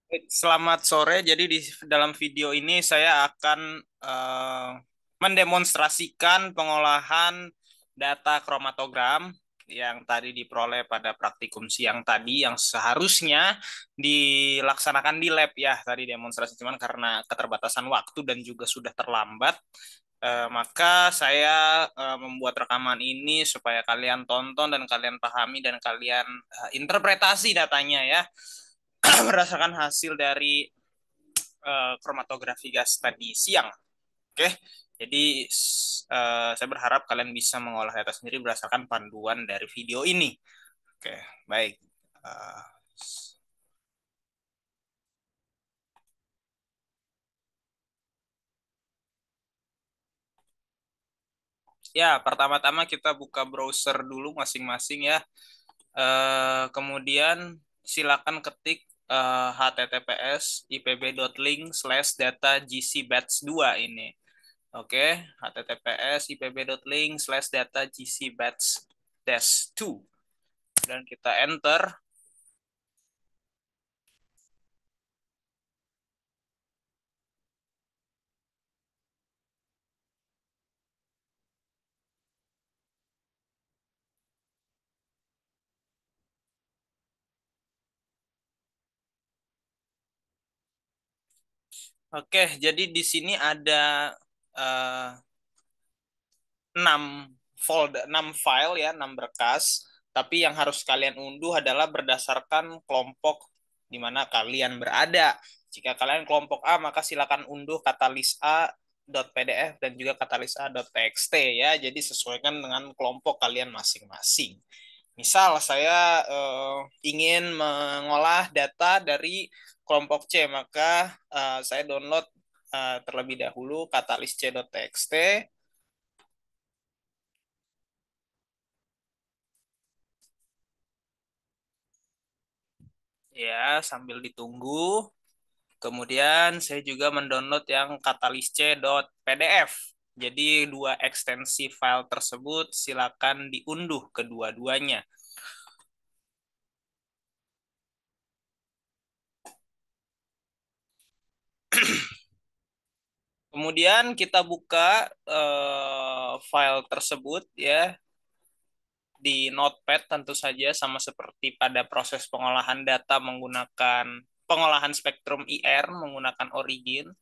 Selamat sore. Jadi di dalam video ini saya akan mendemonstrasikan pengolahan data kromatogram yang tadi diperoleh pada praktikum siang tadi yang seharusnya dilaksanakan di lab ya tadi demonstrasi cuman karena keterbatasan waktu dan juga sudah terlambat maka saya membuat rekaman ini supaya kalian tonton dan kalian pahami dan kalian interpretasi datanya ya berdasarkan hasil dari kromatografi gas tadi siang. Oke, jadi saya berharap kalian bisa mengolah data sendiri berdasarkan panduan dari video ini. Oke, baik. Uh, ya, pertama-tama kita buka browser dulu masing-masing ya. Kemudian silakan ketik https ipb.link/data gcbatch2 ini. Oke, https ipb.link/data gcbatch-2 dan kita enter. Oke, jadi di sini ada eh, 6 folder, 6 file ya, 6 berkas. Tapi yang harus kalian unduh adalah berdasarkan kelompok di mana kalian berada. Jika kalian kelompok A, maka silakan unduh katalis A.pdf dan juga katalis A.txt ya. Jadi sesuaikan dengan kelompok kalian masing-masing. Misal saya ingin mengolah data dari kelompok C, maka saya download terlebih dahulu katalis C.txt ya sambil ditunggu. Kemudian saya juga mendownload yang katalis.c.pdf. Jadi dua ekstensi file tersebut silakan diunduh kedua-duanya. Kemudian kita buka file tersebut ya di Notepad tentu saja sama seperti pada proses pengolahan data menggunakan pengolahan spektrum IR menggunakan Origin.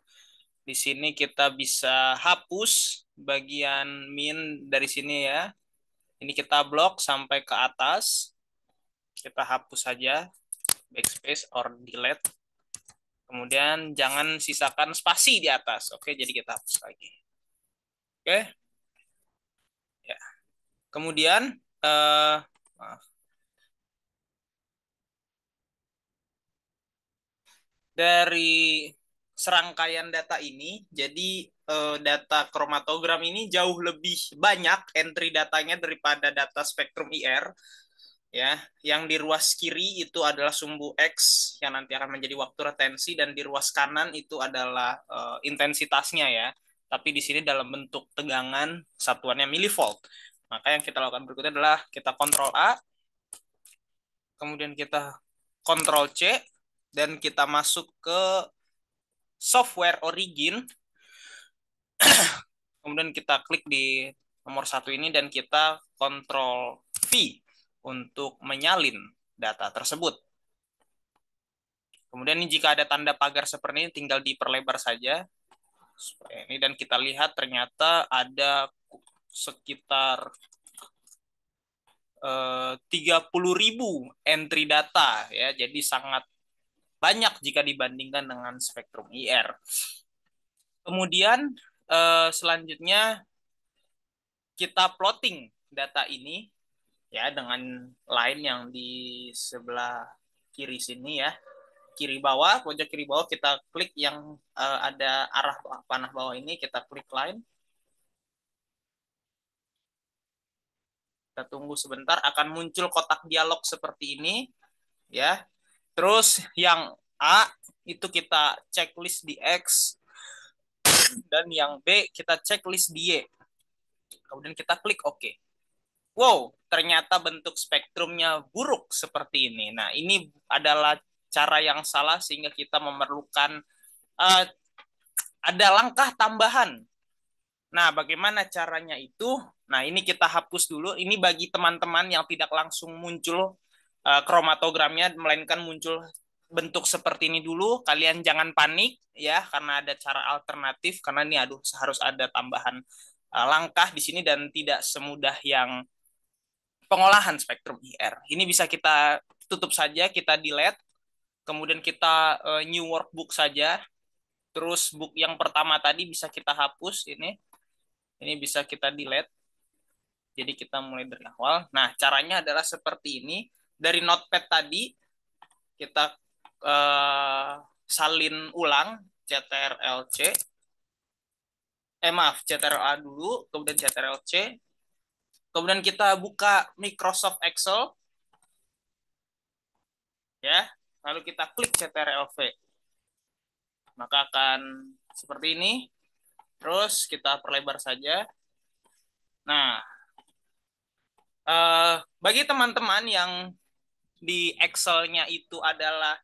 Di sini kita bisa hapus bagian min dari sini ya. Ini kita blok sampai ke atas. Kita hapus saja backspace or delete. Kemudian jangan sisakan spasi di atas. Oke, jadi kita hapus lagi. Oke, ya. Kemudian maaf. Dari serangkaian data ini, jadi data kromatogram ini jauh lebih banyak entry datanya daripada data spektrum IR. Ya, yang di ruas kiri itu adalah sumbu X yang nanti akan menjadi waktu retensi dan di ruas kanan itu adalah intensitasnya ya. Tapi di sini dalam bentuk tegangan satuannya milivolt. Maka yang kita lakukan berikutnya adalah kita kontrol A, kemudian kita kontrol C dan kita masuk ke software Origin. Kemudian kita klik di nomor satu ini dan kita kontrol V untuk menyalin data tersebut. Kemudian jika ada tanda pagar seperti ini tinggal diperlebar saja. Seperti ini dan kita lihat ternyata ada sekitar 30.000 entry data ya. Jadi sangat banyak jika dibandingkan dengan spektrum IR. Kemudian selanjutnya kita plotting data ini ya dengan line yang di sebelah kiri sini ya. Kiri bawah, pojok kiri bawah kita klik yang ada arah panah bawah ini, kita klik line. Kita tunggu sebentar, akan muncul kotak dialog seperti ini ya. Terus yang A itu kita checklist di X dan yang B kita checklist di Y. Kemudian kita klik OK. Wow, ternyata bentuk spektrumnya buruk seperti ini. Nah, ini adalah cara yang salah sehingga kita memerlukan uh, ada langkah tambahan. Nah, bagaimana caranya itu? Nah, ini kita hapus dulu. Ini bagi teman-teman yang tidak langsung muncul kromatogramnya, melainkan muncul bentuk seperti ini dulu. Kalian jangan panik ya, karena ada cara alternatif. Karena ini aduh harus ada tambahan langkah di sini dan tidak semudah yang pengolahan spektrum IR. Ini bisa kita tutup saja, kita delete, kemudian kita new workbook saja. Terus book yang pertama tadi bisa kita hapus ini. Ini bisa kita delete. Jadi kita mulai dari awal. Nah, caranya adalah seperti ini. Dari notepad tadi kita salin ulang CTRL-C. Maaf, CTRL-A dulu, kemudian CTRL-C. Kemudian kita buka Microsoft Excel. Ya, lalu kita klik CTRL-V. Maka akan seperti ini. Terus kita perlebar saja. Nah, bagi teman-teman yang di Excel-nya itu adalah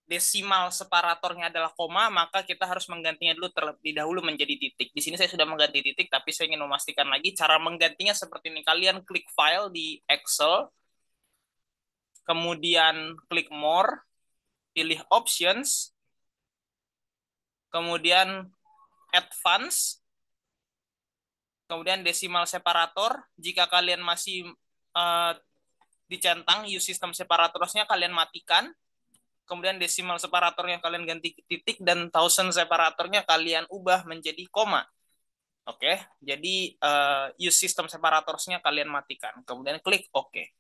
desimal separatornya adalah koma, maka kita harus menggantinya dulu terlebih dahulu menjadi titik. Di sini saya sudah mengganti titik, tapi saya ingin memastikan lagi cara menggantinya seperti ini. Kalian klik file di Excel, kemudian klik more, pilih options, kemudian advance, kemudian desimal separator. Jika kalian masih dicentang use system separatornya, kalian matikan. Kemudian desimal separatornya kalian ganti titik dan thousand separatornya kalian ubah menjadi koma. Oke, jadi use system separatornya kalian matikan. Kemudian klik OK.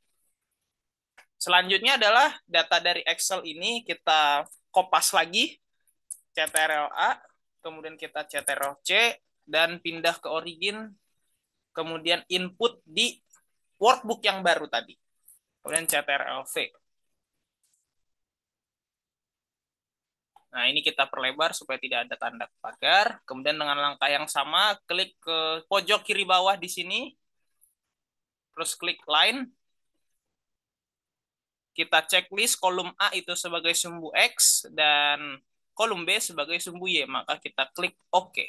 Selanjutnya adalah data dari Excel ini kita kopas lagi, CTRL-A, kemudian kita CTRL-C, dan pindah ke origin, kemudian input di workbook yang baru tadi. Kemudian CTRL-V. Nah, ini kita perlebar supaya tidak ada tanda pagar. Kemudian dengan langkah yang sama, klik ke pojok kiri bawah di sini. Terus klik line. Kita checklist kolom A itu sebagai sumbu X dan kolom B sebagai sumbu Y. Maka kita klik OK.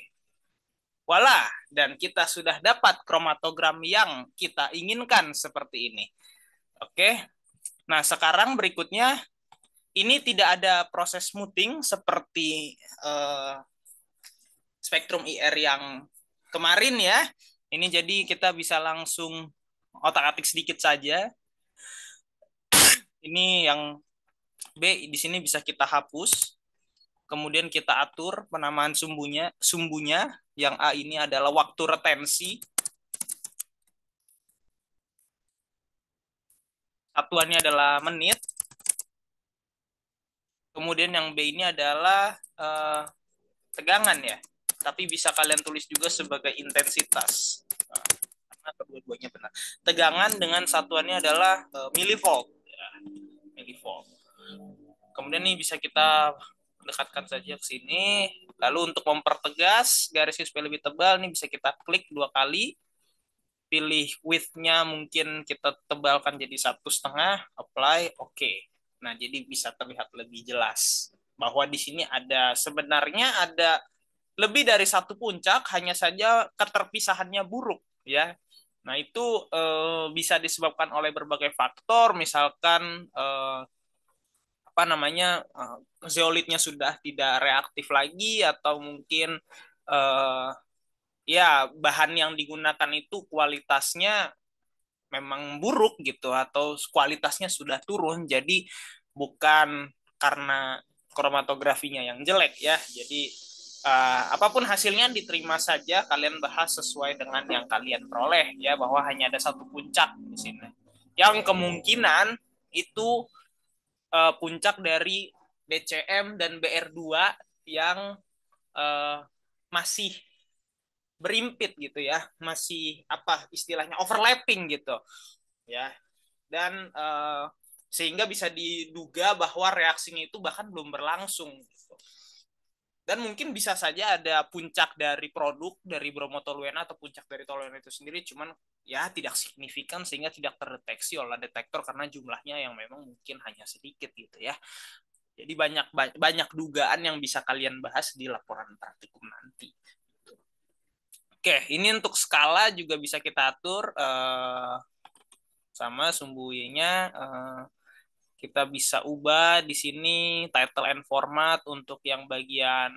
Voila, dan kita sudah dapat kromatogram yang kita inginkan seperti ini. Oke, nah sekarang berikutnya, ini tidak ada proses smoothing seperti spektrum IR yang kemarin ya. Ini jadi kita bisa langsung otak-atik sedikit saja. Ini yang B di sini bisa kita hapus. Kemudian kita atur penamaan sumbunya. Yang A ini adalah waktu retensi. Satuannya adalah menit. Kemudian yang B ini adalah tegangan ya. Tapi bisa kalian tulis juga sebagai intensitas. Nah, karena kedua-duanya benar. Tegangan dengan satuannya adalah milivolt. Ya, milivolt. Kemudian ini bisa kita dekatkan saja ke sini. Lalu untuk mempertegas garisnya supaya lebih tebal, ini bisa kita klik 2 kali. Pilih width-nya mungkin kita tebalkan jadi 1,5, apply, oke. Nah, jadi bisa terlihat lebih jelas bahwa di sini sebenarnya ada lebih dari satu puncak, hanya saja keterpisahannya buruk ya. Nah, itu bisa disebabkan oleh berbagai faktor, misalkan apa namanya zeolitnya sudah tidak reaktif lagi, atau mungkin ya bahan yang digunakan itu kualitasnya memang buruk gitu, atau kualitasnya sudah turun. Jadi bukan karena kromatografinya yang jelek ya. Jadi apapun hasilnya diterima saja, kalian bahas sesuai dengan yang kalian peroleh ya, bahwa hanya ada satu puncak di sini. Yang kemungkinan itu puncak dari BCM dan BR2 yang masih berimpit gitu ya, masih apa istilahnya overlapping gitu ya, dan sehingga bisa diduga bahwa reaksinya itu bahkan belum berlangsung gitu. Dan mungkin bisa saja ada puncak dari produk dari bromotoluena atau puncak dari toluena itu sendiri, cuman ya tidak signifikan sehingga tidak terdeteksi oleh detektor karena jumlahnya yang memang mungkin hanya sedikit gitu ya. Jadi banyak banyak dugaan yang bisa kalian bahas di laporan praktikum nanti. Oke, ini untuk skala juga bisa kita atur sama sumbu Y-nya. Kita bisa ubah di sini title and format untuk yang bagian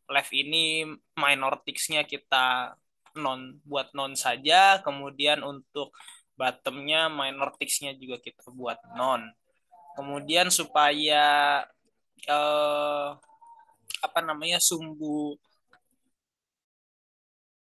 left ini minor text-nya kita buat non saja, kemudian untuk bottom-nya minor text-nya juga kita buat non. Kemudian supaya apa namanya sumbu